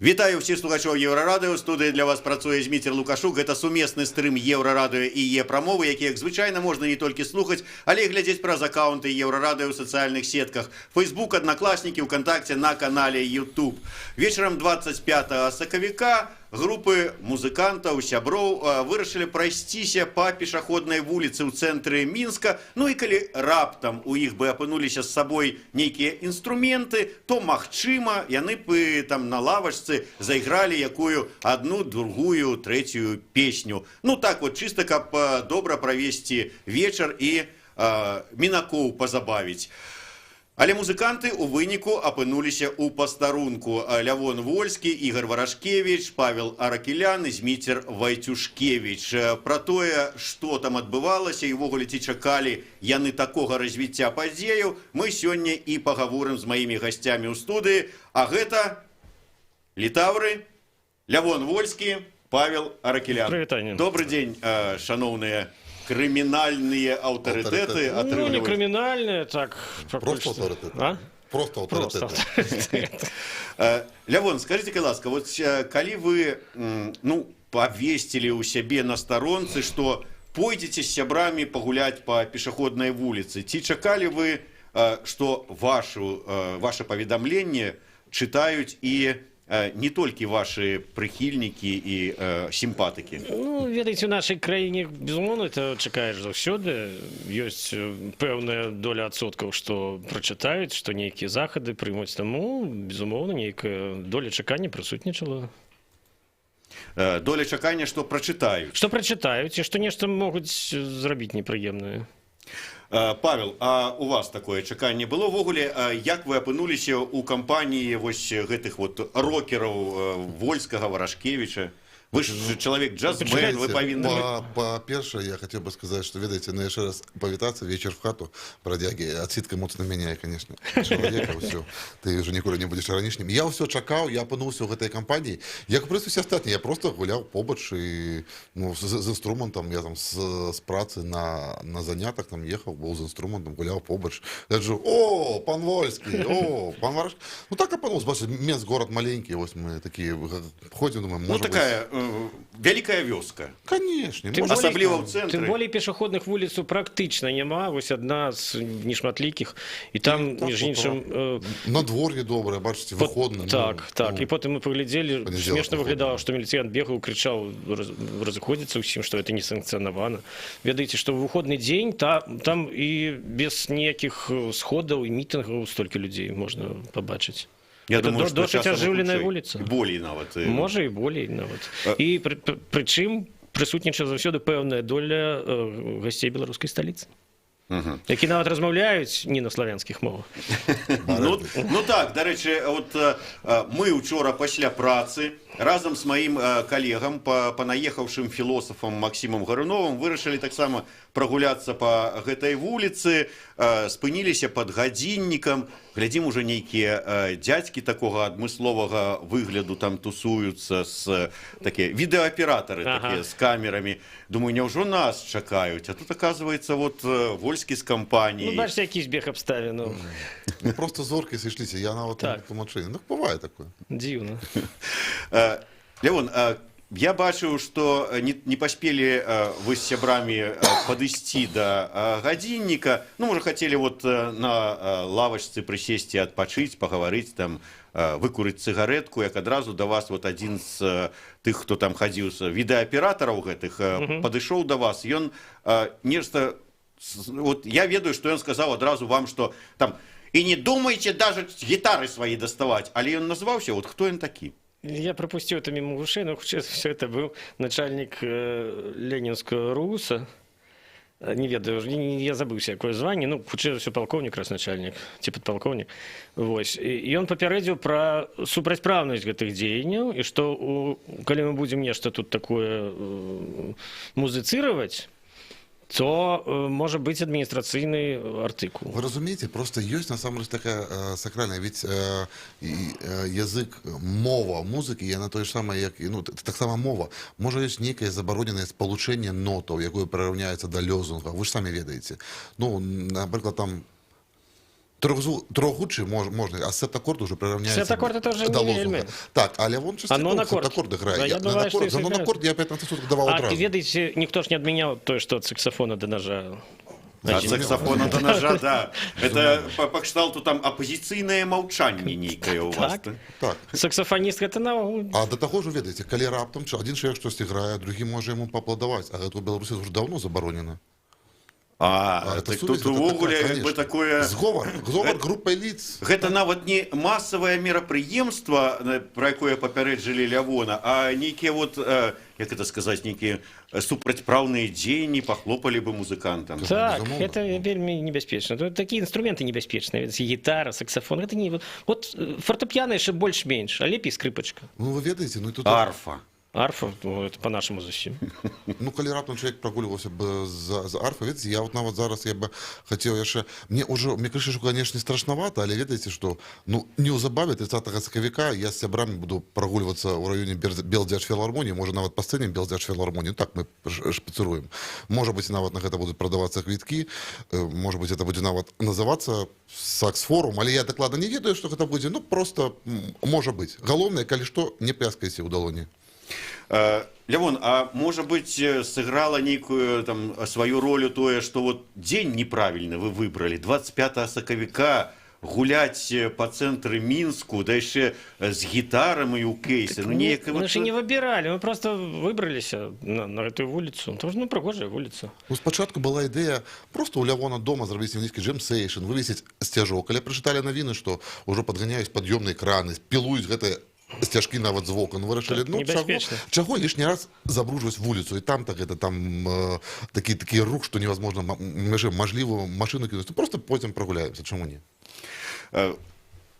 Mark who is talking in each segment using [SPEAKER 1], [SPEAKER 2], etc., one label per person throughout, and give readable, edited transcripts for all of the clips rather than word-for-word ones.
[SPEAKER 1] Вітаю всіх слухачоў Еўрарадыё. У студыі для вас працуе Зміцер Лукашук. Гэта сумесны стрым Еўрарадыё і Е-прамовы, які, як звычайна, можна не толькі слухаць, але і глядзець праз аккаунты Еўрарадыё ў сацыяльных сетках. Facebook, Аднакласнікі, ВКонтакте, на канале YouTube. Вечарам 25 сакавіка групы музыкантаў, сяброў вырашылі прайсціся па пешаходнай вуліцы ў цэнтры Мінска. Ну і калі раптам у іх бы апынуліся з сабой нейкія інструменты, то, магчыма, яны бы там на лавачцы зайгралі якую одну, другую, трэцюю песню. Ну так вот, чыста каб добра правесці вечар і мінакоў пазабавіць. Але музыканты ў выніку апынуліся ў пастарунку. Лявон Вольскі, Ігор Варашкевіч, Павел Аракелян і Зміцер Вайцюшкевіч. Пра тое, што там адбывалася і ўвогуле ці чакалі яны такога развіцця падзеяў, мы сёння і пагаворым з маімі гасцямі ў студыі. А гэта літаўры, Лявон Вольскі, Павел Аракелян.
[SPEAKER 2] Прывітанне.
[SPEAKER 1] Добрый дзень, шаноўныя крымінальныя аўтарытэты.
[SPEAKER 2] Ну, не крымінальныя, так.
[SPEAKER 3] Просто аўтарытэты.
[SPEAKER 2] А?
[SPEAKER 3] Просто аўтарытэты.
[SPEAKER 1] Лявон, скажите, ласка, вот калі вы абвесцілі ў сябе на старонцы, што пойдзеце з сябрамі пагуляць па пешаходнай вуліцы, ці чакалі вы, што ваше паведамленне чытаюць і не толькі ваши прыхільнікі і сімпатыкі?
[SPEAKER 2] Ну, ведаеце, у нашай краіне, безумоўна, это чакаеш заўсёды. Ёсць пэўная доля адсоткаў, што прачытаюць, што нейкія захады прымуць. Таму, безумоўна, нейкая доля чакання прысутнічала.
[SPEAKER 1] Доля чакання, што прачытаюць?
[SPEAKER 2] Што прачытаюць, і што нешта могуць зрабіць непрыемнае.
[SPEAKER 1] Павел, а у вас такое чаканне было? Ввогуле, як вы апынуліся ў кампаніі вось гэтых вот рокераў Вольскага, Варашкевіча? Вы же человек джазмен, вы повинны...
[SPEAKER 3] По-перше, я хотел бы сказать, что, видите, ну, еще раз повитаться, вечер в хату, бродяги, отсидка моцно меняет, конечно, человека, все, ты уже никуда не будешь ироничным. Я все чакал, я опынулся в этой компании, я, в принципе, все остатние, я просто гулял побач, и, ну, с инструментом, я там с працы на заняток там ехал, был с инструментом, гулял побач. Я же, о, пан Вольский, о, пан Вараш. Ну, так опынулся, бачите, Минск город маленький, вот мы такие ходим, думаем, может
[SPEAKER 1] быть... такая... Вялікая вёска.
[SPEAKER 3] Конечно.
[SPEAKER 1] Асабліва ў цэнтры.
[SPEAKER 2] Тым болей пешаходных вуліцаў практычна няма. Вось адна з нешматлікіх. І там, між іншым...
[SPEAKER 3] Надвор'е добрае, бачыце, выходны.
[SPEAKER 2] Так, так. І потым мы паглядзелі, смешна выглядала, што міліцыянт бегаў, крычаў, разыходзіцца ўсім, што это не санкцыянавана. Ведаеце, што ў выходны дзень там і без ніякіх сходаў і мітынгаў столькі людзей можна пабачыць.
[SPEAKER 1] Я думаю,
[SPEAKER 2] что досыць ажыўленая вуліца.
[SPEAKER 1] Болей нават.
[SPEAKER 2] Можа і болей нават. І прычым прысутнічае заўсёды пэўная доля гасцей беларускай сталіцы. Які нават размаўляюць не на славянскіх мовах.
[SPEAKER 1] Ну так, дарэчы, вот мы учора пасля працы разам з маім калегам, панаехаўшым філосафам Максімам Гаруновым, вырашылі таксама прагуляцца па гэтай вуліцы, спыніліся пад гадзіннікам, глядзім, уже нейкія дзядзькі такога адмысловага выгляду там тусуюцца, такія відэааператары такія з камерамі. Думаю, няўжо нас чакаюць? А тут, оказывается, вот Вольскі з кампаніяй.
[SPEAKER 2] Ну, бачите, які збег абставінаў.
[SPEAKER 3] Ну, просто зорки сышліся, я нават по машине. Ну, бывает такое.
[SPEAKER 2] Дзіўна.
[SPEAKER 1] Лявон, я бачыў, што не паспелі вы з сябрамі падысці да гадзінніка. Ну, можа, хацелі вот на лавачцы прысесці, адпачыць, пагаварыць, там, выкурыць цыгаретку, як адразу да вас вот адзін з тых, хто там хадзіў з відэааператараў гэтых, падышоў да вас. Ён нешта... Вот я ведаю, што ён сказаў адразу вам, што там... И не думайте даже гитары свои доставать. Але он назвался, вот кто он таки?
[SPEAKER 2] Я пропустил это мимо ушей, но все это был начальник Ленинского РУСа. Не ведаю, я забыўся, якое званне, ну, хутчэй все палкоўнік, раз начальнік, ці падпалкоўнік. Вось. І ён папярэдзіў пра супрацьпраўнасць гэтых дзеянняў, і што калі мы будзем нешта тут такое музыцыраваць, то может быть административный артикул.
[SPEAKER 3] Вы разумеете, просто есть на самом деле такая сакральная, ведь язык, мова музыки, яна то же самое, як, ну, так само мова. Може есть некое забороненное сполучение нотов, якое прираўняется до лёзунга. Вы же сами ведаете. Ну, например, там трохгучий можна, а сет-акорд уже приравняється
[SPEAKER 2] Сет-акорд це вже
[SPEAKER 3] до
[SPEAKER 2] не
[SPEAKER 3] лозунга.
[SPEAKER 2] вельми.
[SPEAKER 3] Так, але він частково
[SPEAKER 2] нон-акорд.
[SPEAKER 3] сет-акорди грає.
[SPEAKER 2] Да, я думаю, що
[SPEAKER 3] за нон-акорд я 15 суток давав
[SPEAKER 2] А
[SPEAKER 3] одразу.
[SPEAKER 2] ведаеце, ніхто ж не адмяняў тое, што ад саксафона да ножа.
[SPEAKER 1] От саксофона до ножа, да. Это по кшталту там оппозиционное молчание некое у вас.
[SPEAKER 2] Так.
[SPEAKER 3] Так.
[SPEAKER 2] Саксафоніст гэта наогул.
[SPEAKER 3] А до таго ж, ведаеце, калі раптам один чалавек штосьці грае, другі можа яму паапладаваць, а гэта ў Беларусі ўжо даўно забаронена.
[SPEAKER 1] Так тут увогуле как бы такое...
[SPEAKER 3] Зговор группай лиц.
[SPEAKER 1] Гэта нават не массовое мерапрыемства, про якое папярэджылі Лявона, а нейкія вот, як это сказаць, нейкія супрацьпраўныя дзеянні пахлопалі бы музыкантам.
[SPEAKER 2] Так,
[SPEAKER 3] безумоўна.
[SPEAKER 2] это вельмі небяспечна. Такія інструменты небяспечныя, гітара, саксафон, гэта не вот фортепіано яшчэ больш-менш, а лепей скрыпачка.
[SPEAKER 3] Ну вы ведаеце, ну і тут
[SPEAKER 1] Арфа.
[SPEAKER 2] Арфа, ну, это по-нашаму зусім.
[SPEAKER 3] ну калі раптам чалавек прагульваўся б за арфа, ведаеце, я вот нават зараз я бы хацеў яшчэ мне крыша, конечно, страшнавата, але ведаеце, што ну неўзабаве 30 сакавіка я з сябрамі буду прагульвацца ў раёне Белдзяжфілармоніі, можа нават па сцэне Белдзяжфілармоніі, так мы шпіцыруем. Можа быць, нават на гэта будуць прадавацца квіткі, можа быць, это будзе нават называцца сакс-форум, але я дакладна не ведаю, што гэта будзе, ну просто можа быць. Галоўнае, калі што, не пляскайце ў далоні.
[SPEAKER 1] Лявон, а может быть, сыграла некую там свою роль тое, что вот день неправильно вы выбрали, 25 сакавіка, гулять по центру Минску, да еще с гитарами у кейса.
[SPEAKER 2] Так,
[SPEAKER 1] ну,
[SPEAKER 2] мы же не выбирали, мы просто выбрались на эту улицу. Это же, ну, пригожая улица.
[SPEAKER 3] Ну, спочатку была ідэя просто у Лявона дома зрабіць невялічкі джем-сейшн, вывесіць сцяжок. Але прачыталі навіны, што ўжо падганяюць пад'ёмныя краны, пілуюць гэтыя сцяжкі нават з вокон. Вырашылі, ну чаго лішні раз забруджваць вуліцу, і там так это там такі рух, што невозможно мажлівую машыну кінуць. Просто потым прагуляемся, чаму не?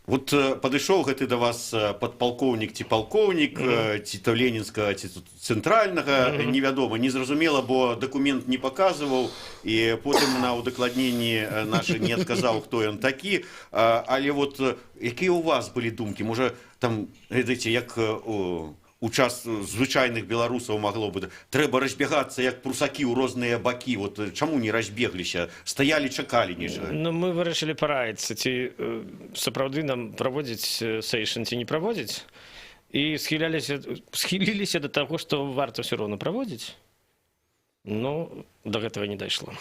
[SPEAKER 1] Вот падышоў гэты да вас падпалкоўнік ці палкоўнік, ці то ленінскага, ці цэнтральнага, невядома, незразумела, бо дакумент не паказваў, і потым на ўдакладненні нашы не адказаў, хто ён такі. Але вот якія ў вас былі думкі? Можа, там, ведаеце, як у час звычайных беларусаў магло бы, трэба разбегацца як прусакі ў розныя бакі, вот чаму не разбегліся, стаялі, чакалі нічога?
[SPEAKER 2] Ну, мы вырашылі параіцца, ці сапраўды нам праводзіць сейшн, ці не праводзіць, і схіліліся да таго, што варта ўсё роўна праводзіць, но да гэтага не дайшло.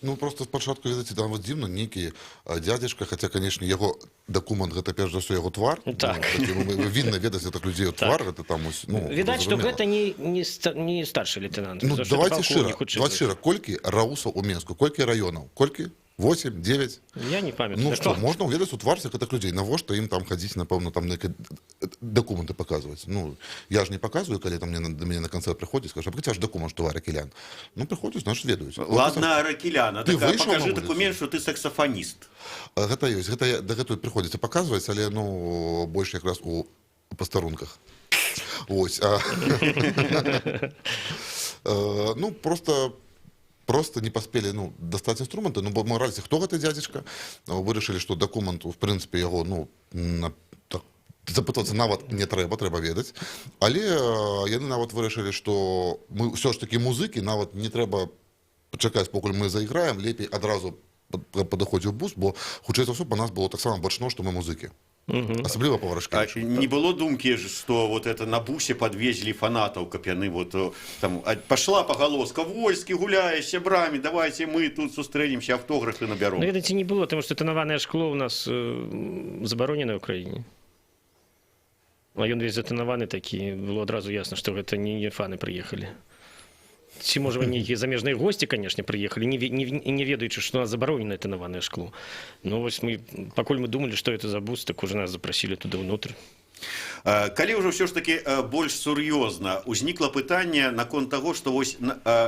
[SPEAKER 3] Ну, просто спачатку, ведаеце, там вот дзіўна, нейкі дзядзечка, хаця, канешне, яго дакумент, гэта перш за ўсё яго твар.
[SPEAKER 2] Так.
[SPEAKER 3] Вінна ведаць гэтых людзей твар, гэта там, ну,
[SPEAKER 2] відаць, што гэта не старшы лейтенант.
[SPEAKER 3] Ну, давайте шчыра, колькі раусаў у Менску, колькі раёнаў, колькі? 8, 9?
[SPEAKER 2] Я не памятаю.
[SPEAKER 3] Ну што, можна ўведаць у твар гэтых людзей, навошта ім там хадзіць, напэўна, там дакументы паказваць. Ну, я ж не паказваю, калі там да мяне на канцэрт прыходзіць, скажу, а пакажы дакумент, што вы ракелян. Ну, прыходзяць, значыць, ведаюць.
[SPEAKER 1] Ладно, ракелян, а пакажы дакумент, што ты саксафаніст.
[SPEAKER 3] Гэта ёсць, гэта дагэтуль прыходзіцца паказваць, але, ну, больш якраз у пастарунках. Вось. Ну, просто не паспелі, ну, дастаць інструменты, ну, бо мы раліся, хто гэты дзядзечка, вырашылі, што дакумент, в прынцыпе, яго, ну, запытвацца нават не трэба ведаць, але яны нават вырашылі, што мы ўсё ж такі музыкі, нават не трэба чакаць, покуль мы заіграем, лепей адразу падыходзіў бус, бо, хутчэй за ўсё, па нас было таксама бачно, што мы музыкі. Асабліва па Варашкевічу.
[SPEAKER 1] Не было думкі, што вот это на бусе подвезли фанатаў, каб яны вот там пашла пагалоска, войскі гуляе з сябрамі, давайте мы тут сустрэнемся, аўтографы набяром.
[SPEAKER 2] Ну, ведаеце, не было, таму што танаванае шкло ў нас забаронена ў краіне. А ён весь затанаваны такі, было адразу ясна, што гэта не фаны прыехалі. Ці, можа, нейкія замежныя госці, канешне, прыехалі, не ведаючы, што у нас забароненае танаванае шкло. Ну, вось мы, пакуль мы думалі, што это за бус, так уже нас запрасілі туды ўнутр.
[SPEAKER 1] Калі ўжо ўсё ж такі больш сур'ёзна, узнікла пытанне наконт таго, што вось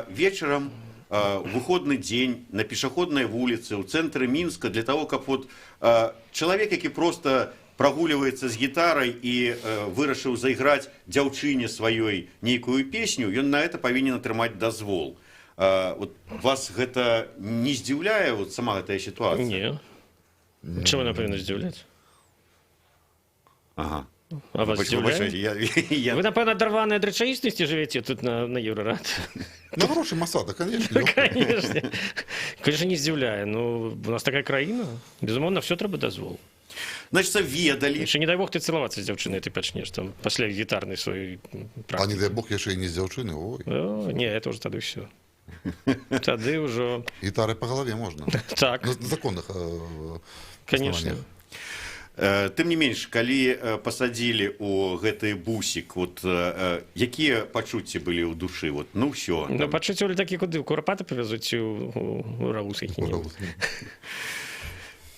[SPEAKER 1] вечарам выходны дзень на пешаходнай вуліцы ў цэнтры Мінска для таго, каб вот чалавек, які проста прагульваецца з гітарай і вырашыў зайграць дзяўчыне сваёй нейкую песню, ён на это павінен атрымаць дазвол. Вот вас гэта не здзіўляе, вот сама гэтая сітуацыя?
[SPEAKER 2] Не. Чым она павінна здзіўляць?
[SPEAKER 1] Ага.
[SPEAKER 2] А вас
[SPEAKER 1] Вибачайте,
[SPEAKER 2] здзіўляе?
[SPEAKER 1] я
[SPEAKER 2] Вы, напэўна, адарваны ад рэчаіснасці жывеце тут на Еўрараді?
[SPEAKER 3] На хороший Масада, конечно.
[SPEAKER 2] Конечно. Конечно, не здзіўляе. Ну, у нас такая краіна. Безумоўна, все трэба дазвол.
[SPEAKER 1] Значит, ведали.
[SPEAKER 2] Яшчэ не дай бог ты цалавацца з дзяўчынай, ты пачнеш там пасля гітарнай сваёй
[SPEAKER 3] А не
[SPEAKER 2] практыкі.
[SPEAKER 3] дай бог, яшчэ і не з дзяўчыны. Ой,
[SPEAKER 2] О, не, это уже тады ўсё. Тады ўжо...
[SPEAKER 3] гітары по голове можна.
[SPEAKER 2] Так,
[SPEAKER 3] На законных
[SPEAKER 2] конечно.
[SPEAKER 3] основаниях.
[SPEAKER 1] Тым не менш, калі пасадзілі ў гэты бусік, вот, якія пачуцці былі ў душы? Вот, ну ўсё.
[SPEAKER 2] Ну, пачуцці ў такі куды? Курапаты павязуць у Раус які-небудзь?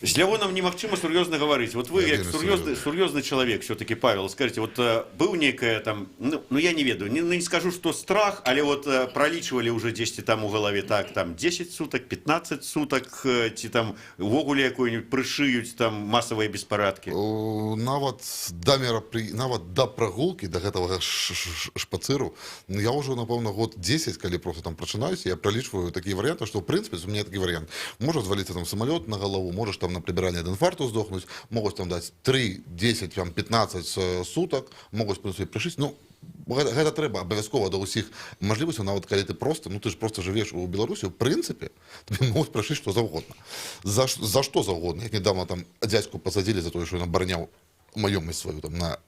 [SPEAKER 1] С Лявоном немагчыма сур'ёзна гаварыць. Вот вы,
[SPEAKER 3] Я
[SPEAKER 1] як
[SPEAKER 3] вельмі
[SPEAKER 1] сур'ёзны чалавек, все-таки, Павел, скажите, вот быў нейкая там, ну я не ведаю, не скажу, что страх, але вот пролічвалі уже 10 там у голове, так, там 10 суток, 15 суток, ці там увогуле якую-нибудь прышыюць там масавыя беспарадкі.
[SPEAKER 3] Нават да прагулкі, да гэтага шпацыру, я ўжо, напэўна, год 10, калі просто там прачынаюся, я пралічваю такія варыянты, што, в прынцыпе, у меня такі варыянт. Можа зваліцца там самалёт на галаву, можаш там на прибирание ад инфаркту сдохнуть, могут там дать 3, 10, там, 15 суток, могут пришить. Ну, гэта трэба абавязкова да ўсіх мажлівасцяў, нават калі ты просто, ну ты ж просто жывеш у Беларусі, в прынцыпе, тебе могуць прашыць што заўгодна. За што заўгодна. Як недавно там дзядзьку пасадзілі за тое, што ён абараняў маёмасць сваю там на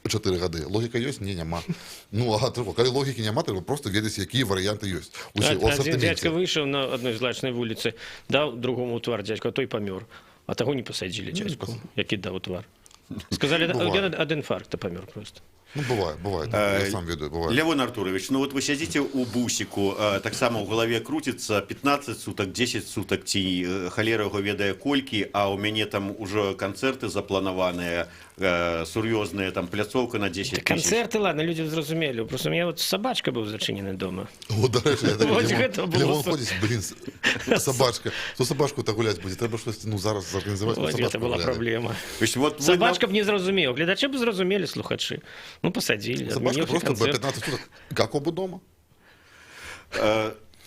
[SPEAKER 3] 4 гады. Логіка ёсць? Не, няма. Ну, калі логікі няма, трэба просто ведаць, якія варыянты ёсць.
[SPEAKER 2] Адзін дзядзька выйшаў на адной злачнай вуліцы, даў другому ў твар дзядзьку, а той памёр. А таго не пасадзілі дзядзьку, які даў у твар. Сказалі, ён ад інфаркта памёр просто.
[SPEAKER 3] Ну, бывает. Я сам ведаю, бывает.
[SPEAKER 1] Лявон Артурович, ну вот вы сядзіце ў бусіку, таксама ў галаве круціцца 15 суток, 10 суток, ці халера яго ведае колькі, а ў мяне там ужо канцэрты запланаваныя, сур'ёзныя, там пляцоўка на 10 000.
[SPEAKER 2] Канцэрты, ладно, людзі зразумелі. Просто у меня вот собачка быў зачынены дома.
[SPEAKER 3] О, дарэчы, я так
[SPEAKER 2] Лявон
[SPEAKER 3] ходзіць, блин, собачка. Хто собачку-то гуляць будзе? Трэба штось, ну, зараз зарганізаваць.
[SPEAKER 2] Это была проблема.
[SPEAKER 1] Вот
[SPEAKER 2] Собачка б не зразумеў. Гледачы б зразумелі, слухачы. Ну, посадили.
[SPEAKER 3] Собачка просто бы 15 суток. Как оба дома?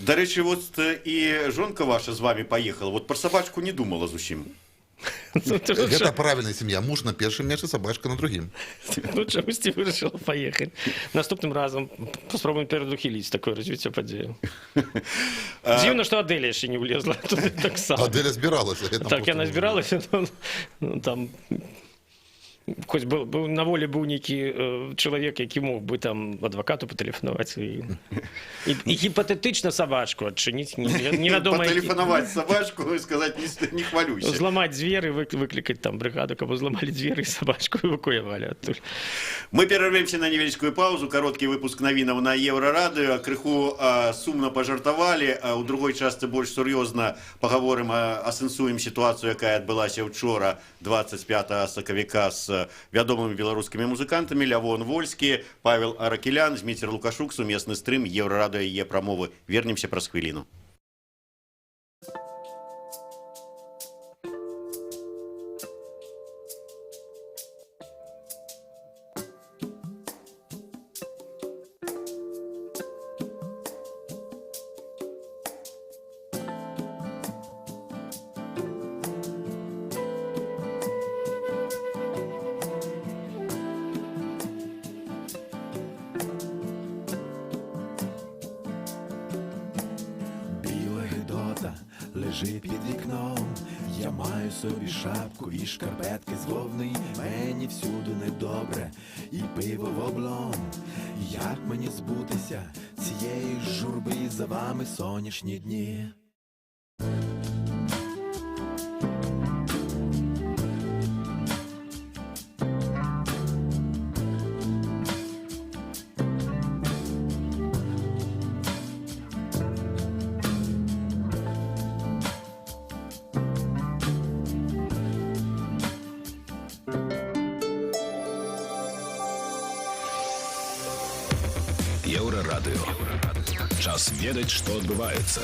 [SPEAKER 1] Дарэчы, вот і жонка ваша з вами поехала. Вот про собачку не думала зусім.
[SPEAKER 3] Это правильная семья. Муж на першым месцы, собачка на другім.
[SPEAKER 2] Ну, чамусьці вырашыла паехаць. Наступным разам паспробуем перадухіліць такое развіццё падзеяў. Дзіўна, што Адэля яшчэ не влезла.
[SPEAKER 3] Адэля збіралася.
[SPEAKER 2] Так, яна збіралася, там... Хоць на волі быў нейкі чалавек, які мог бы там адвакату патэлефанаваць і гіпатэтычна сабачку адчыніць, невядома...
[SPEAKER 1] Патэлефанаваць сабачку і сказаць не хвалюйся.
[SPEAKER 2] Зламаць дзверы, выклікаць там брыгаду, каб зламалі дзверы і сабачку эвакуявалі адтуль.
[SPEAKER 1] Мы перервемся на невялічкую паузу, кароткі выпуск навінаў на Еўрарадыё, крыху сумна пажартавалі, а ў другой частцы больш сур'ёзна пагаворым, асэнсуем сітуацыю, якая адбылася ўчора, 25 сакавіка, з вядомымі беларускімі музыкантамі. Лявон Вольскі, Павел Аракелян, Зміцер Лукашук, сумесны стрым Еўрарадыё і Е-прамовы. Вернемся праз хвіліну.
[SPEAKER 4] Лежить під вікном, я маю собі шапку і шкарпетки з вовни. Мені всюди недобре і пиво в облом. Як мені збутися цієї журби, за вами сонячні дні?
[SPEAKER 5] Еўрарадыё. Час ведаць, што адбываецца.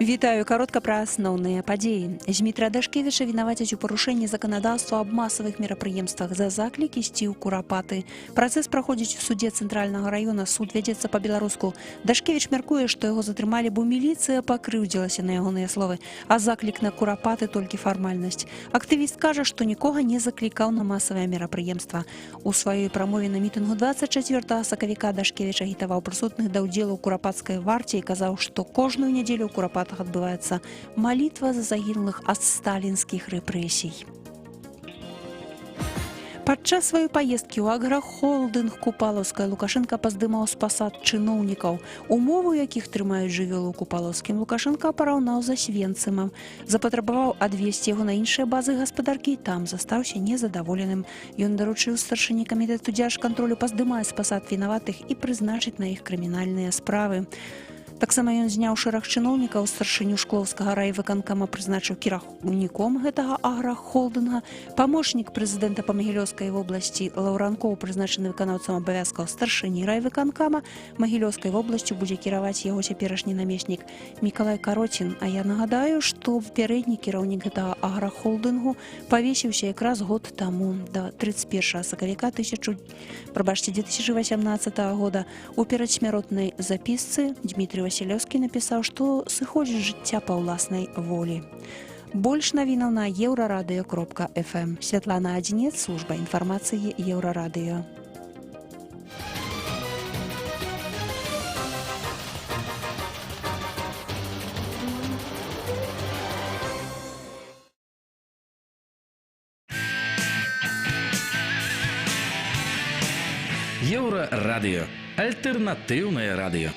[SPEAKER 5] Вітаю, каротка пра асноўныя падзеі. Змітра Дашкевіча вінавацяць у парушэнні заканадаўства аб масавых мерапрыемствах за заклік ісці ў курапаты. Працэс праходзіць у судзе цэнтральнага раёна, суд вядзецца па-беларуску. Дашкевіч мяркуе, што яго затрымалі, бо міліцыя пакрыўдзілася на ягоныя словы, а заклік на курапаты толькі фармальнасць. Актывіст кажа, што нікога не заклікаў на масавае мерапрыемства. У сваёй прамове на мітынгу 24 сакавіка Дашкевіч агітаваў прысутных да ўдзелу ў курапацкай варце і казаў, што кожную нядзелю ў курапатах адбываецца малітва за загінулых ад сталінскіх рэпрэсій. Падчас сваёй паездкі ў аграхолдынг Купалаўская Лукашенка паздымаў з пасад чыноўнікаў. Умовы, у якіх трымаюць жывёлу ў Купалаўскім, Лукашенка параўнаў з Асвенцымам. Запатрабаваў адвесці яго на іншыя базы гаспадаркі і там застаўся незадаволеным. Ён даручыў старшыні камітэту дзяржкантролю паздымаць з пасад вінаватых і прызначыць на іх крымінальныя справы. Таксама ён зняў шэраг чыноўнікаў, старшыню Шклоўскага райвыканкама прызначыў кіраўніком гэтага аграхолдынга, памочнік прэзідэнта па Магілёўскай вобласці Лаўранкоў прызначаны выканаўцам абавязкаў старшыні райвыканкама. Магілёўскай вобласцю будзе кіраваць яго цяперашні намеснік Мікалай Кароцін. А я нагадаю, што папярэдні кіраўнік гэтага аграхолдынгу павесіўся якраз год таму, да 31 сакавіка 2018 года. У перадсмяротнай запісцы Дмітрий Васілёўскі напісаў, што сыходзіць з жыцця па ўласнай волі. Больш навінаў на еўрарадыё.фм. Святлана Адзінец, служба інфармацыі Еўрарадыё.
[SPEAKER 6] Еўрарадыё. Альтэрнатыўнае радыё.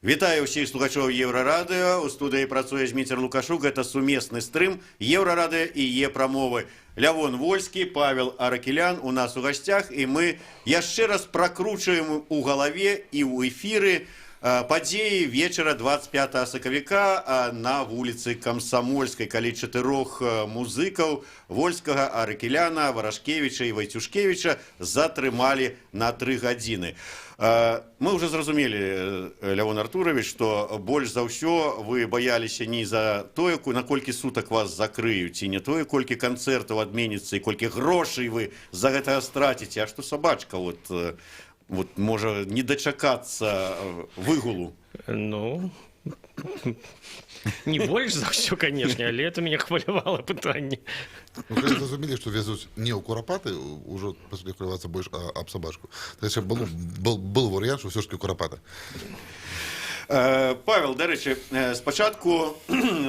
[SPEAKER 1] Вітаю ўсіх слухачоў Еўрарадыё. У студыі працуе Зміцер Лукашук. Гэта сумесны стрым Еўрарадыё і Е-прамовы. Лявон Вольскі, Павел Аракелян у нас у гасцях. І мы яшчэ раз пракручваем у галаве і ў эфіры падзеі вечара 25 сакавіка на вуліцы Камсамольскай, калі 4 музыкаў Вольскага, Аракеляна, Варашкевіча і Вайцюшкевіча затрымалі на 3 гадзіны. Мы уже зразумелі, Лявон Артурович, што больш за ўсё вы баяліся не за тое, наколькі сутак вас закрыюць, і не тое, колькі канцэртаў адменіцца, і колькі грошай вы за гэта страціце, а што сабачка можа не дачакацца выгулу.
[SPEAKER 2] Ну, не больш за ўсё, канешне, але это мяне хвалявала пытанне.
[SPEAKER 3] Ну, калі зразумелі, што везуць не ў курапаты, ўжо пачалі хвалявацца больш аб сабачку. Так был варыянт, што ўсё ж такі курапата.
[SPEAKER 1] Павел, дарэчы, спачатку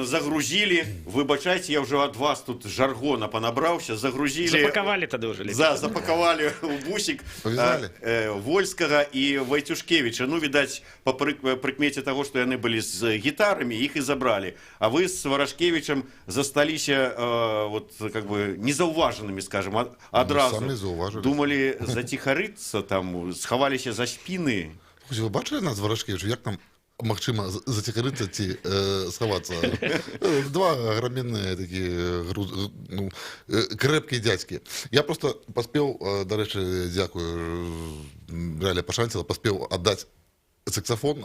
[SPEAKER 1] загрузілі, выбачайце, я ўжо ад вас тут жаргона панабраўся, загрузілі...
[SPEAKER 2] Запакавалі тады ўжо.
[SPEAKER 1] Запакавалі ў бусік Вольскага і Вайцюшкевіча. Ну, відаць, па прыкмеце таго, што яны былі з гітарамі, іх і забралі. А вы з Варашкевічам засталіся незаўважанымі, скажем, адразу.
[SPEAKER 3] Самі заўважылі.
[SPEAKER 1] Думалі заціхарыцца там, схаваліся за спіны.
[SPEAKER 3] Вы бачылі нас, Варашкевіча, як там магчыма заціхарыцца ці схавацца? Два аграменныя такія крэпкія дзядзькі. Я просто паспеў, дарэчы, дзякую, реально пашанціла, паспеў аддаць саксафон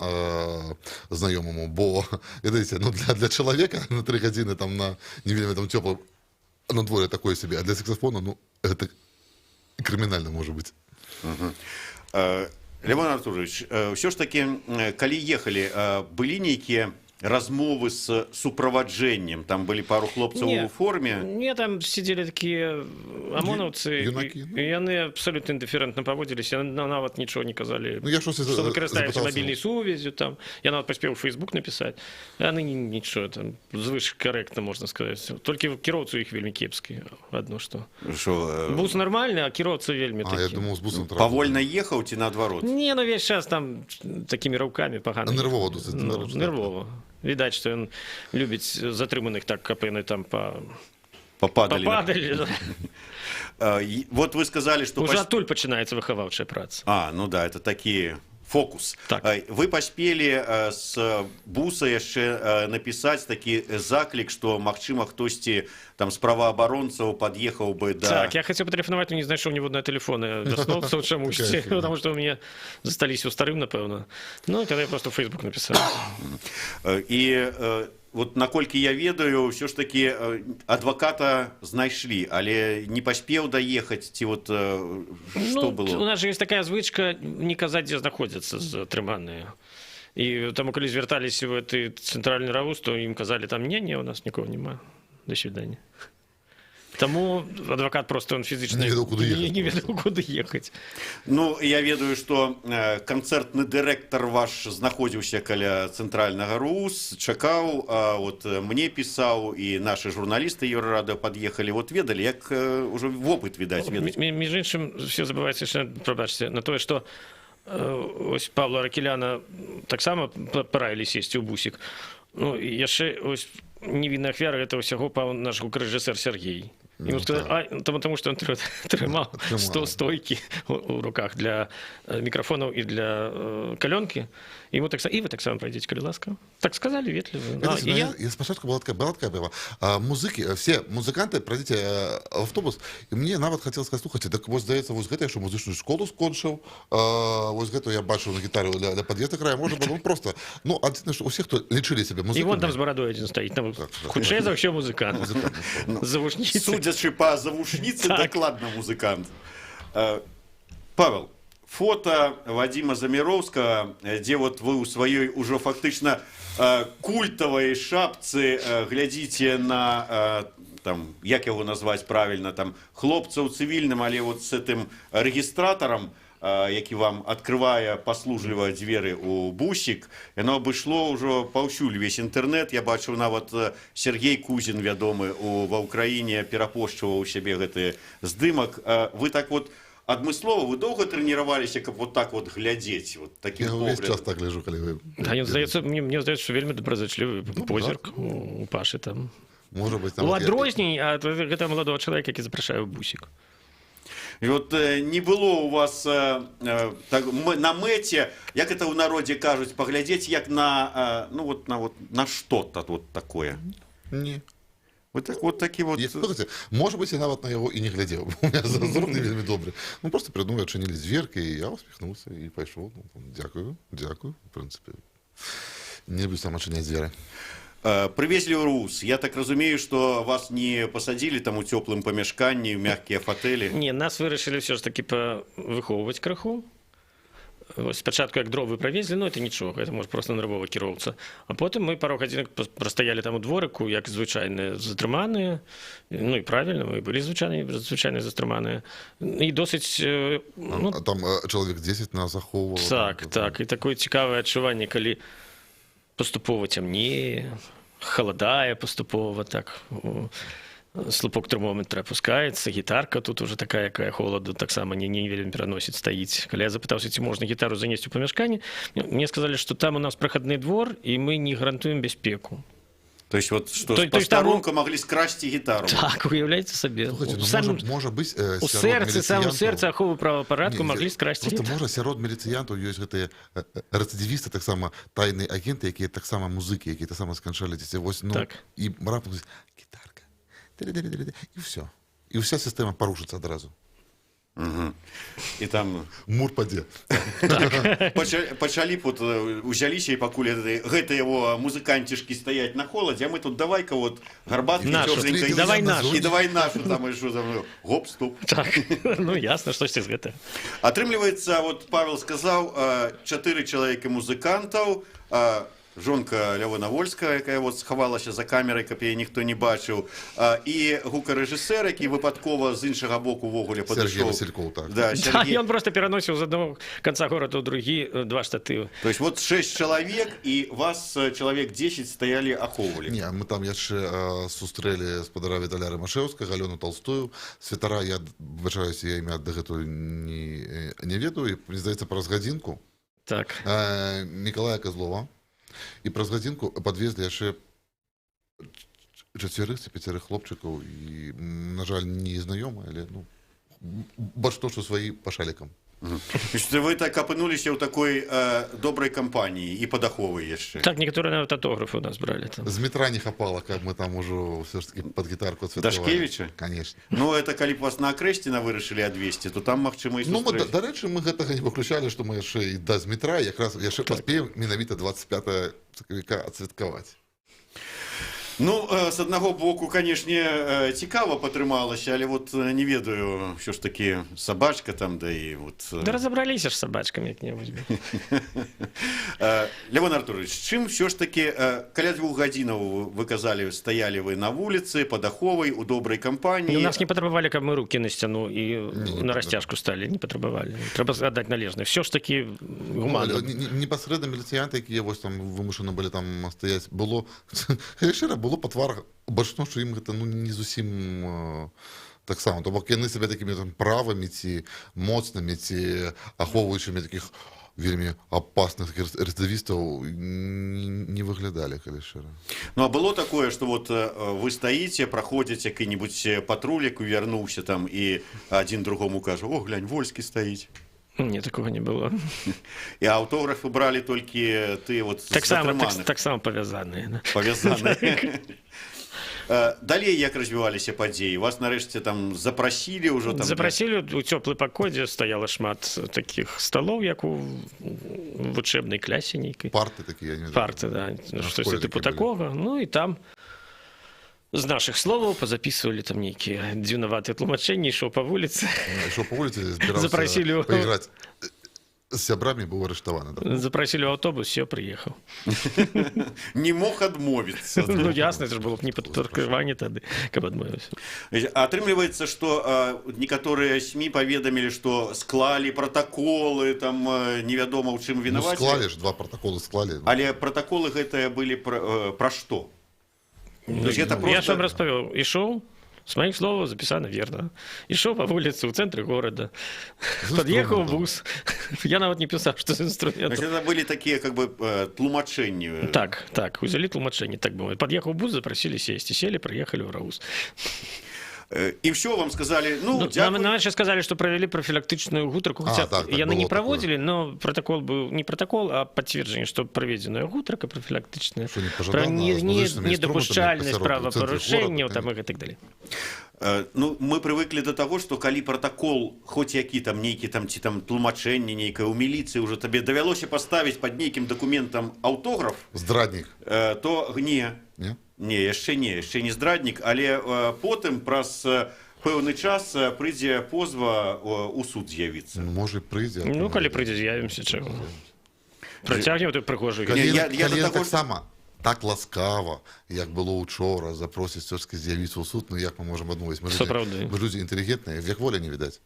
[SPEAKER 3] знаёмаму, бо, ведаеце, для чалавека на 3 гадзіны там на не вельмі там цёплым на дворе такое сабе, а для саксафона, ну, гэта крымінальна можа быць.
[SPEAKER 1] Лявон Артурович, ўсё ж такі, калі ехалі, былі нейкія размовы з суправаджэннем? Там былі пару хлопцаў у форме?
[SPEAKER 2] Не, там сидзелі такія амонаўцы, і яны абсолютно індыферэнтна паводзіліся, нават нічого не казалі, што вы карыстаецеся мабільнай сувяззю, я нават паспеў у Facebook напісаць, яны нічого, там звыш карэктна, можна сказаць, толькі кіроўцу іх вельмі кепскі, адно што. Бус нармальны, а кіроўца вельмі такі.
[SPEAKER 3] А, я думаў, з бусам трапіў.
[SPEAKER 1] Павольна ехаў ці наадварот?
[SPEAKER 2] Не, ну весь час там такімі раўкамі пагана.
[SPEAKER 3] Нервова досыць.
[SPEAKER 2] Нервова. Відаць, што ён любіць затрыманых так, каб яны там
[SPEAKER 1] пападалі.
[SPEAKER 2] Пападалі.
[SPEAKER 1] Вот вы сказалі, што...
[SPEAKER 2] Уже адтуль пачынаецца выхаваўчая праца.
[SPEAKER 1] Ну да, это такі Фокус.
[SPEAKER 2] Так.
[SPEAKER 1] Вы паспелі з буса яшчэ напісаць такі заклік, што магчыма хтосьці там з праваабаронцаў пад'ехаў бы да...
[SPEAKER 2] Так, я хотел потелефоновать, но не знайшов ніводного телефона вясновцаў чамусьці, потому что у меня застались у старым, напэўна. Ну, тогда я просто в Facebook написал.
[SPEAKER 1] І вот наколькі я ведаю, ўсё ж таки адваката знайшлі, але не паспеў даехаць, ці вот што
[SPEAKER 2] Ну,
[SPEAKER 1] было?
[SPEAKER 2] у нас же есть такая звычка не казаць, дзе знаходзяцца затрыманыя. І таму, калі звярталіся в гэты цэнтральны РАУС, то ім казалі, там не, у нас нікого няма. До свидания. Таму адвакат просто он фізічна
[SPEAKER 3] Не ведаў, куды ехаць.
[SPEAKER 2] не ведаў, куды ехаць.
[SPEAKER 1] Ну, я ведаю, што канцэртны дырэктар ваш знаходзіўся каля цэнтральнага РУС, чакаў, вот мне пісаў, і нашы журналісты Еўрарадыё пад'ехалі, вот ведалі, як ужо вопыт, відаць, ведаць.
[SPEAKER 2] Між іншым, все забываецца яшчэ, прабачце, на тое, што ось Павла Ракеляна таксама параілі сесці ў бусік. Ну, і яшчэ ось невінная ахвяра гэта ўсяго паў наш гукарэжысэр Сергей. Ему сказали, потому что он трымал стойки у руках для микрофонов и для каленки. Ему так, и вы так само пройдите, коли ласка. Так сказали, ветливо.
[SPEAKER 3] Я спочатку была такая была. Музыки, все музыканты, пройдите в автобус, и мне нават хотелось сказать, слухайте, так вот, здається, вот гэта я что музычную школу скончил, вот гэта я бачу на гитаре для подъезда края, может быть, ну просто, ну, один, что у всех, кто лечили себе музыками.
[SPEAKER 2] И вон там с бородой один стоит, там худшее за все музыкант. Завушницы.
[SPEAKER 1] Судячи по завушнице, докладно музыкант. Павел, фото Вадима Замировского, где вот вы у своей уже фактично культовой шапцы глядите на, там, як его назвать правильно, там, хлопца у цивильном, але вот с этим регистратором, які вам открывае паслужліва дзверы у бусік, яно абышло ўжо паўсюль увесь інтэрнэт. Я бачыў нават Сергей Кузін, вядомы ва ўкраіне, перапошчваў у сябе гэты здымак. Вы так вот адмыслова, вы доўга трэніраваліся, каб вот так вот глядзець, вот таким
[SPEAKER 3] поглядом? Я увесь час так гляжу, калі вы...
[SPEAKER 2] Да, мне здаецца, што вельмі добразычлівы позірк у Пашы там.
[SPEAKER 3] Может быть, там...
[SPEAKER 2] У адрозней ад гэтага маладого чалавека, які запрашае ў бусік.
[SPEAKER 1] І от не было у вас так, на мэце, як это ў народзе кажуць, паглядзець як на, ну, вот, на что-то вот такое.
[SPEAKER 3] Не.
[SPEAKER 1] Вот такі вот...
[SPEAKER 3] Слухайте, может быть, я нават на яго і не глядзеў. У меня зазор не вельмі добры. Ну, просто перад мною адчынілі дзверкі, і я успехнуўся і пайшоў. Дзякую, в прынцыпе. Не буду сам адчыняць дзверы.
[SPEAKER 1] Привезли в РУС. Я так разумею, что вас не посадили там у теплым помешканні, в мягкие фотели?
[SPEAKER 2] Не, нас вырашылі все ж таки выхоўваць крыху. Спачатку як дровы правезлі, ну это нічога, это может просто нервова кіроўца. А потым мы пару гадзінак прастаялі там у дворыку, як звычайныя затрыманыя. Ну і правильно, мы былі звычайныя затрыманыя. І досыць... Ну,
[SPEAKER 3] там чалавек 10 нас захоўваў.
[SPEAKER 2] Так, і такое цікавае адчуванне, калі паступова цямнее, халадае паступова, так, слупок тэрмометра апускаецца, гітарка тут уже такая, якая холаду таксама не вельмі пераносіць, стаіць. Калі я запытаўся, ці можна гітару занесці ў памяшканне, мне сказалі, што там у нас прахадны двор, і мы не гарантуем бяспеку.
[SPEAKER 1] То есть вот что с пастарунка могли скрасці гітару?
[SPEAKER 2] Так, уяўляйце сабе.
[SPEAKER 3] Слухайте, можа быць,
[SPEAKER 2] у сэрцы аховы правапарадку маглі скрасці гітару.
[SPEAKER 3] Просто можа сярод міліцыянтаў ёсць гэтыя рэцыдывісты, таксама тайныя агенты, якія таксама музыкі, якія таксама сканчалі дзеці. Вось, ну, і раптам гітарка. І ўсё. І ўся сістэма парушыцца адразу.
[SPEAKER 1] Угу. І там
[SPEAKER 3] мур падзе.
[SPEAKER 1] Так. Пачалі вот узяліся і пакуль гэта яго музыканцішкі стаяць на холадзе, а мы тут давай-ка вот гарбаткі цёпленькай,
[SPEAKER 2] давай нашу.
[SPEAKER 1] І давай нашу там і що за мною. Гоп, стоп.
[SPEAKER 2] Так. Ну ясно, штосьці з гэта.
[SPEAKER 1] Атрымліваецца, вот Павел сказаў, 4 чалавекі музыкантаў, жонка Лявона Вольская, якая вот схавалася за камерай, каб яе ніхто не бачыў, і гукарэжысэр, які выпадкова з іншага боку ўвогуле падышоў.
[SPEAKER 3] Сергей Васильков, так.
[SPEAKER 1] Да,
[SPEAKER 2] Сергей... ён просто пераносіў з аднаго канца горада ў другі 2 штатывы.
[SPEAKER 1] То есть вот 6 чалавек, і вас чалавек 10 стаялі, ахоўвалі.
[SPEAKER 3] Не, мы там яшчэ сустрэлі спадара Віталя Рымашэўскага, Галёну Толстую, святара, я бачаюся, я імя дагэтуль не ведаю, і, мне здаецца, праз гадзінку.
[SPEAKER 2] Так.
[SPEAKER 3] Мікалая Козлова. І праз гадзінку падвезлі яшчэ 4 ці 5 хлопчыкаў, і, на жаль, не знаёмыя, але, ну, больш то, што сваі па шалікам.
[SPEAKER 1] Вы так апынуліся ў такой добрай кампаніі і падаховай яшчэ.
[SPEAKER 2] Так, некоторые нават аўтографы у нас брали там.
[SPEAKER 3] З метра не хапало, как мы там уже все ж таки под гитарку отцветовали.
[SPEAKER 1] Дашкевича?
[SPEAKER 3] Конечно.
[SPEAKER 1] Ну, это калі б вас на Акрэсціна вырашылі адвесці, то там, магчыма, і
[SPEAKER 3] Ну, мы,
[SPEAKER 1] сустрэць.
[SPEAKER 3] дарэчы, мы гэтага не выключалі, што мы яшчэ і да з метра якраз яшчэ паспеем менавіта 25 сакавіка адсвяткаваць.
[SPEAKER 1] Ну, з аднаго боку, канешне, цікава патрымалася, але вот не ведаю, ўсё ж такі сабачка там, да і вот...
[SPEAKER 2] Да разобрались ж с собачками як-небудь.
[SPEAKER 1] Левон Артурович, чым ўсё ж такі, каля 2 гадзінаў вы казалі, стаялі вы на вуліцы, падаховай, у добрай кампаніі.
[SPEAKER 2] Ну, нас не патрабавалі, каб мы рукі на сцяну і на расцяжку сталі, не патрабавалі. Трэба аддаць належнае. Все ж такі гуманна.
[SPEAKER 3] Непасрэдна міліцыянты, якія вось там вымушаны былі там стаяць, было шчыра, было па тварах бачно, што ім гэта не зусім таксама. То бок яны сябе такімі там правымі ці моцнымі ці ахоўваючымі такіх вельмі апасных рэцыдывістаў не выглядалі, калі шчыра.
[SPEAKER 1] Ну, а было такое, што вот вы стаіце, праходзіць які-небудзь патрулік, вярнуўся там і адзін другому кажа: «О, глянь, Вольскі стаіць».
[SPEAKER 2] Не, такого не было.
[SPEAKER 1] І аўтографы бралі толькі ты вот з затрыманых.
[SPEAKER 2] Так само павязаныя.
[SPEAKER 1] Павязаныя. Далей як развіваліся падзеі? Вас нарэшце там запрасілі ўжо там?
[SPEAKER 2] Запрасілі, у цёплай пакодзе стаяла шмат такіх сталоў, як у вучэбнай клясе нейкай.
[SPEAKER 3] Парты такія, не ведаю.
[SPEAKER 2] Парты, да, штосьці тыпу такога. Ну і там з нашых словаў пазапісвалі там нейкія дзіўнаватыя тлумачэнні, ішоў па вуліцы.
[SPEAKER 3] Ішоў па вуліцы, збіраўся паіграць з сябрамі, быў арыштаваны.
[SPEAKER 2] Запрасілі ў аўтобус, все, прыехаў.
[SPEAKER 1] Не мог адмовіцца.
[SPEAKER 2] Ну, ясна, это ж было б не падпаркаванне тады, каб адмовіўся.
[SPEAKER 1] Атрымліваецца, што некаторыя СМІ паведамілі, што склалі пратаколы, там невядома ў чым
[SPEAKER 3] Ну,
[SPEAKER 1] вінавацілі.
[SPEAKER 3] склалі ж, 2 пратаколы склалі.
[SPEAKER 1] Але пратаколы гэтыя былі пра што?
[SPEAKER 2] Я ж вам распавёў, ішоў, з маіх словаў запісана верна. Ішоў па вуліцы ў цэнтры горада, пад'ехаў бус. Я нават не пісаў, што з інструментам.
[SPEAKER 1] Это былі такія как бы тлумачэнні.
[SPEAKER 2] Так, узялі тлумачэнні, так бывае. Пад'ехаў бус, запрасілі сесці, селі, прыехалі ў Раус.
[SPEAKER 1] І ўсё вам сказалі, ну, дзякуй.
[SPEAKER 2] Нам яшчэ сказалі, што правялі прафілактычную гутарку. Яны не праводзілі, но протакол быў не протакол, а пацверджанне, што праведзеная гутарка прафілактычная пра недапушчальнасць правапарушэнняў там і гэтак далей.
[SPEAKER 1] Ну, мы прывыклі да таго, што калі пратакол хоць які там нейкі там ці там тлумачэнне нейкае ў міліцыі ўжо табе давялося паставіць пад нейкім дакументам аўтограф,
[SPEAKER 3] Здраднік.
[SPEAKER 1] то не. Не, яшчэ не здраднік, але потым праз пэўны час прыйдзе позва у суд з'явіцца.
[SPEAKER 3] Можа, прыйдзе.
[SPEAKER 2] Ну, калі прыйдзе, з'явімся, чаго. Працягнем ты прыгожы.
[SPEAKER 3] Калі таксама так ласкава, як было учора, запросіць все-таки з'явіцца ў суд, ну як мы можам адмовіць? Мы людзі інтэлігентныя, век воля не відаць.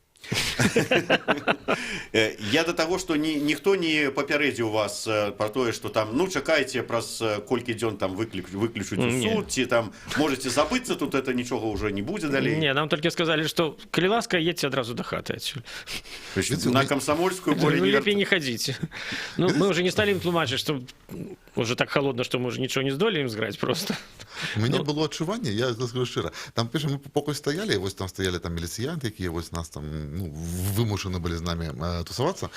[SPEAKER 1] Я до таго, што ніхто не папярэдзіў вас пра тое, што там, ну, чакайце, праз колькі дзён там выключуць у суд, ці там можаце забыцца, тут это нічога ўжо не будзе далей.
[SPEAKER 2] Не, нам толькі сказалі, што калі ласка, едьце адразу да хаты адсюль.
[SPEAKER 1] На Камсамольскую болей
[SPEAKER 2] лепей не хадзіце. Ну, мы уже не сталі ім тлумачыць, што уже так холодно, што мы уже нічого не здолеем зграць просто.
[SPEAKER 3] У мяне было адчуванне, я скажу шчыра, там піша, мы покой стаялі, вось там стаялі там міліцыянты, якія вось нас там вымушаны былі з намі тусавацца,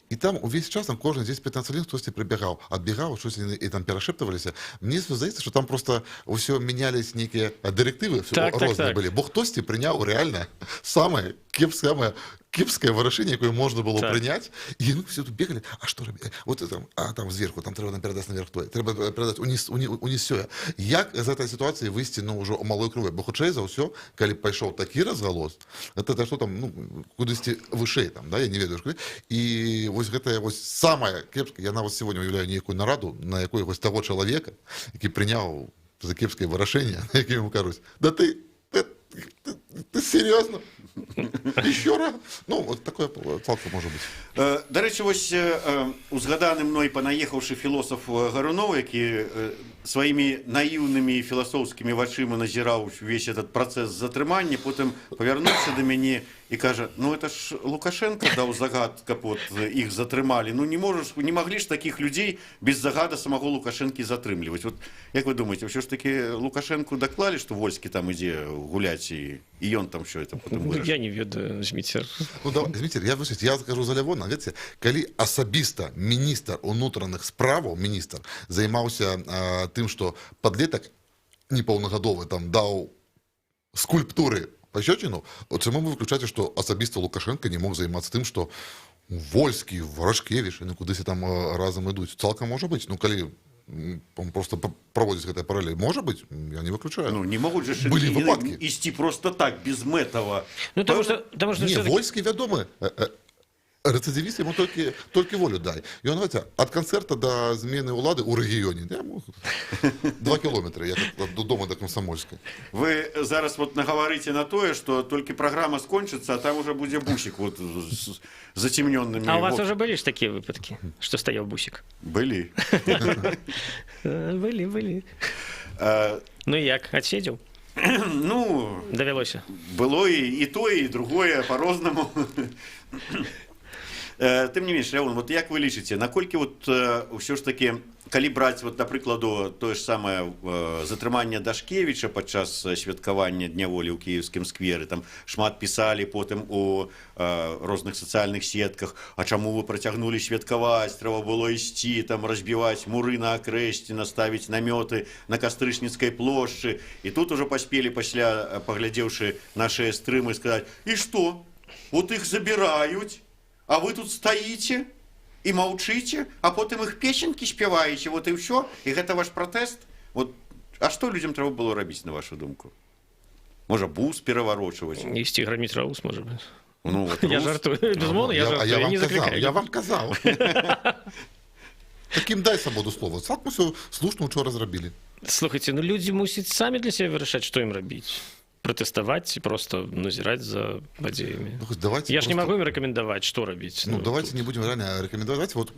[SPEAKER 3] і там увесь час там кожны 10-15 хвілін хтосьці прыбягаў, адбегаў, щось і там перашэптаваліся. Мне здаецца, што там просто ўсё мянялись нейкія дырэктывы розныя былі, бо хтосьці прыняў рэальна самае кепское вырашэнне, якое можна было прыняць, і ну все тут бегалі, а што рабіць? Вот там, а там зверху, там трэба нам перадаць наверх тое, трэба перадаць уніз сёе. Як з этой сітуацыі выйсці, ну, ўжо ў малой крыве? Бо хутчэй за ўсё, калі пайшоў такі разгалос, это што там, ну, кудысьці вышэй там, да, я не ведаю, што. І вось гэтая вось самая кепская, я нават сегодня уяўляю нейкую нараду, на якой вось таго чалавека, які прыняў за кепскае вырашэнне, на якім ему кажуць: да ты серьезно? Еще раз? Ну, вот такое цалкам может быть.
[SPEAKER 1] До речі, ось узгаданы мной панаехаўшы філосаф Гарунов, які сваімі наіўнымі філасофскімі вачыма назіраў увесь этот працэс затрымання, потым павярнуўся да мяне і кажа, ну это ж Лукашенко даў загад, каб вот іх затрымалі. Ну не маглі ж такіх людзей без загада самого Лукашэнкі затрымліваць. Вот як вы думаеце, ўсё ж таки Лукашенку даклалі, што Вольскі там ідзе гуляць і ён там що это потым вырашыў?
[SPEAKER 2] Я не ведаю, Зміцер.
[SPEAKER 3] Ну, Зміцер, я скажу за Лявона, ведаце, калі асабіста міністр унутраных справаў, міністр, займаўся тым, што падлетак непаўнагадовы там даў скульптуры пощечину, чаму вы выключаеце, што асабіста Лукашенко не мог займацца тым, што Вольскі, Варашкевіч, яны кудысьці там разам ідуць. Цалкам можа быць, ну калі просто праводзіць гэтая паралель. Можа быць, я не выключаю.
[SPEAKER 1] Ну не могуць же
[SPEAKER 3] Былі выпадкі.
[SPEAKER 1] ісці просто так, без мэтава.
[SPEAKER 2] Ну, потому что
[SPEAKER 3] Не,
[SPEAKER 2] всё-таки-
[SPEAKER 3] Вольскі вядомы. Рэцыдывіст яму толькі волю дай. І он, знаете, ад канцэрта да змены ўлады ў рэгіёне 2 кілометры, я до дома до Комсомольскай.
[SPEAKER 1] Вы зараз вот наговорите на тое, что только программа скончится, а там уже будзе бусик вот с затемненными.
[SPEAKER 2] А у вас уже были ж такие выпадки, что стоял бусик?
[SPEAKER 1] Были.
[SPEAKER 2] Были. Ну и як, отседзеў?
[SPEAKER 1] Ну,
[SPEAKER 2] Давялося.
[SPEAKER 1] было и то, и другое по-рознаму. Тым не менш, Леон, вот як вы лічыце, наколькі вот ўсё ж таки, калі браць вот, да прыкладу, тое ж самае затрыманне Дашкевіча падчас святкавання Дня волі ў Кіеўскім скверы, там шмат пісалі потым у розных сацыяльных сетках, а чаму вы працягнулі святкаваць, трэба было ісці, там разбіваць муры на Акрэсці, наставіць намёты на Кастрычніцкай плошчы, і тут ужо паспелі пасля, паглядзеўшы нашыя стрымы, сказаць, і што? Вот іх забіраюць, а вы тут стаіце і маўчыце, а потым іх песенькі спяваеце, вот і ўсё, і гэта ваш пратэст? Вот, а што людзям трэба было рабіць, на вашу думку? Можа, бус пераварочваць?
[SPEAKER 2] Ісці граміць раус, можа быць.
[SPEAKER 1] Ну, вот
[SPEAKER 2] Я
[SPEAKER 1] рус.
[SPEAKER 2] жартую, безумоўна, я жартую, я не закликаю.
[SPEAKER 3] Я вам казаў. Такім дай свабоду слова. Цалкам усё слушна учора зрабілі.
[SPEAKER 2] Слухайте, ну людзі мусяць самі для сябе вырашаць, што ім рабіць. Пратэставаць ці просто назіраць за падзеямі.
[SPEAKER 3] Ну, давайте
[SPEAKER 2] Я ж не
[SPEAKER 3] просто-
[SPEAKER 2] магу ім рэкамендаваць, што рабіць.
[SPEAKER 3] Ну, давайте не будем реально рекомендовать. Вот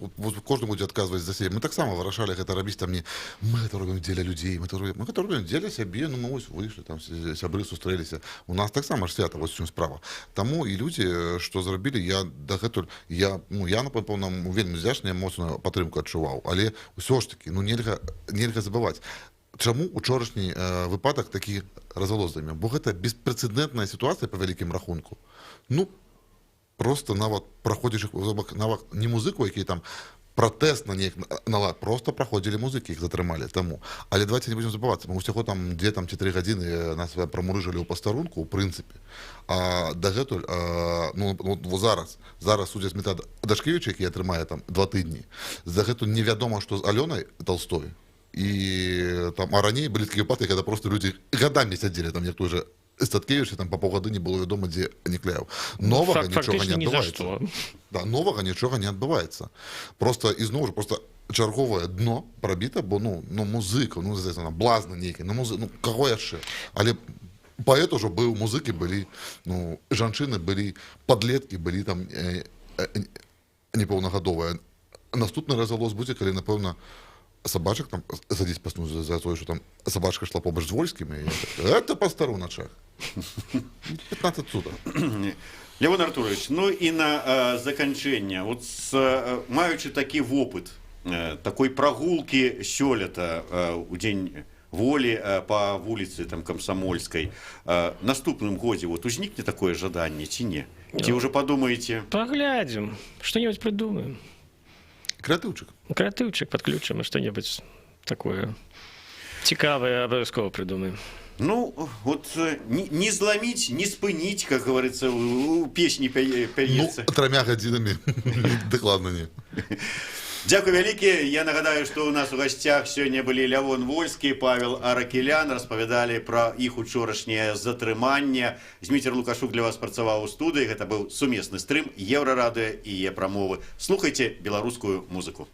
[SPEAKER 3] кожны будзе адказваць за сябе. Мы таксама вырашалі гэта рабіць там не мы гэта робім дзеля людзей, мы гэта робім дзеля сябе, ну мы вось выйшлі, там сябры сустрэліся. У нас таксама ж свята, вось у чым справа. Таму і людзі, што зрабілі, я дагэтуль напэўна, вельмі здзячна, моцную падтрымку адчуваў, але ўсё ж таки, ну нельга забываць. Чаму учорашні выпадак такі разгалоздамі? Бо гэта беспрэцэдэнтная сітуацыя па вялікім рахунку. Ну, просто нават праходзіш нават не музыку, які там пратэсна неяк налад, просто праходзілі музыкі, іх затрымалі таму. Але давайте не будзем забывацца, мы ўсяго там 2 ці 3 гадзіны нас прамурыжылі ў пастарунку, у прынцыпе. А дагэтуль, зараз суддзя Смета Дашкевіча, які атрымае там 2 тыдні, дагэтуль невядома, што з Алёнай Толстой. І там, а раней былі такія выпадкі, когда просто людзі гадамі сядзелі, там як той же Статкевіч, там па паўгады не было вядома, дзе Никляеў. Новага нічога не адбываецца. Да, новага нічога не адбываецца. Просто ізноў жа просто чарговае дно прабіта, бо ну музыка, ну блазна нейкі, ну каго яшчэ? Але паэт ужо быў, музыкі былі, ну жанчыны былі, падлеткі былі там непаўнагадовыя. Наступны разгалос будзе, калі напэўна собачек там садись паснуть за то, что там собачка шла побач з Вольскімі. Это па старуначах. 15 суток.
[SPEAKER 1] Левон Артурович, ну і на заканчэнне. Вот маючы такі вопыт, такой прагулкі сёлета у дзень волі па вуліцы там Камсамольскай, наступным годзе вот узнікне такое жаданне ці не? Ці ўжо падумаеце?
[SPEAKER 2] Паглядзім, што-небудзь прыдумаем.
[SPEAKER 3] Крэатыўчык
[SPEAKER 2] подключим, и что-нибудь такое цікавое обовязково придумаем.
[SPEAKER 1] Ну, вот не зломить, не спынить, как говорится, у песни пяецца.
[SPEAKER 3] Ну, 3 гадзінамі дакладна не.
[SPEAKER 1] Дзякуй вялікі. Я нагадаю, што ў нас у гасцях сёння былі Лявон Вольскі, Павел Аракелян, распавядалі пра іх учорашняе затрыманне. Зміцер Лукашук для вас працаваў у студыі. Гэта быў сумесны стрым Еўрарадыё і Е-прамовы. Слухайце беларускую музыку.